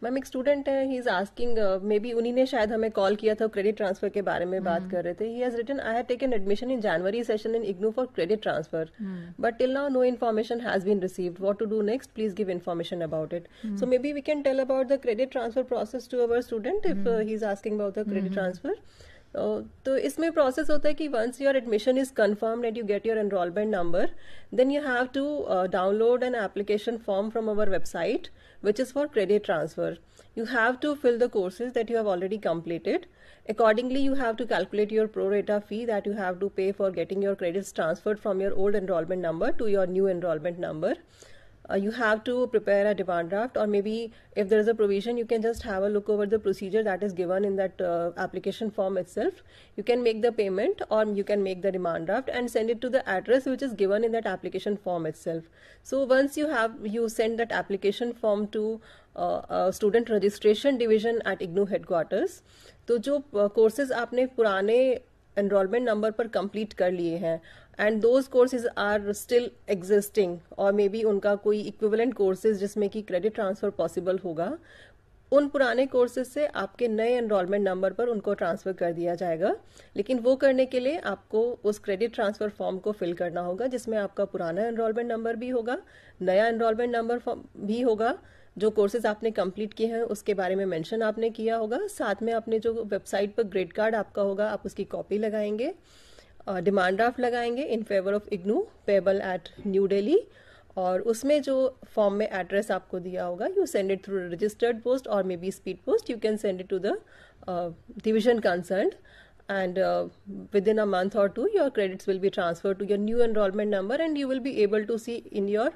Ma'am एक student है, ही is asking, may be उन्हीं ने शायद हमें कॉल किया था, क्रेडिट ट्रांसफर के बारे में बात कर रहे थे. He has written, I have taken admission in January session in IGNOU for credit transfer, but till now no information has been received. What to do next? Please give information about it. So maybe we can tell about the credit transfer process to our student if he is asking about the credit transfer. तो इसमें process होता है कि once your admission is confirmed and you get your enrolment number, then you have to download an application form from our website which is for credit transfer. You have to fill the courses that you have already completed. Accordingly, you have to calculate your pro rata fee that you have to pay for getting your credits transferred from your old enrollment number to your new enrollment number. You have to prepare a demand draft, or maybe if there is a provision, you can just have a look over the procedure that is given in that application form itself. You can make the payment, or you can make the demand draft and send it to the address which is given in that application form itself. So once you send that application form to student registration division at IGNOU headquarters. तो जो courses आपने पुराने enrolment number पर complete कर लिए हैं and those courses are still existing, और may be उनका कोई इक्विवेलेंट कोर्सेज जिसमें कि क्रेडिट ट्रांसफर पॉसिबल होगा, उन पुराने कोर्सेज से आपके नए एनरोलमेंट नंबर पर उनको ट्रांसफर कर दिया जाएगा. लेकिन वो करने के लिए आपको उस क्रेडिट ट्रांसफर फॉर्म को फिल करना होगा, जिसमें आपका पुराना एनरोलमेंट नंबर भी होगा, नया एनरोलमेंट नंबर भी होगा, जो कोर्सेज आपने कंप्लीट किए हैं उसके बारे में मेंशन आपने किया होगा, साथ में आपने जो वेबसाइट पर ग्रेड कार्ड आपका होगा आप उसकी कॉपी लगाएंगे, डिमांड ड्राफ्ट लगाएंगे in favour of IGNOU payable at new Delhi, और उसमें जो फॉर्म में एड्रेस आपको दिया होगा, you send it through registered post और मे be speed post. You can send it to the division concerned, and within a month or two your credits will be transferred to your new enrollment number, and you will be able to see in your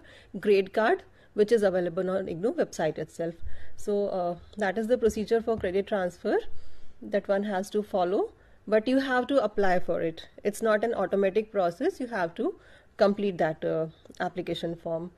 grade card which is available on IGNOU website itself. So that is the procedure for credit transfer that one has to follow, but you have to apply for it. It's not an automatic process. You have to complete that application form.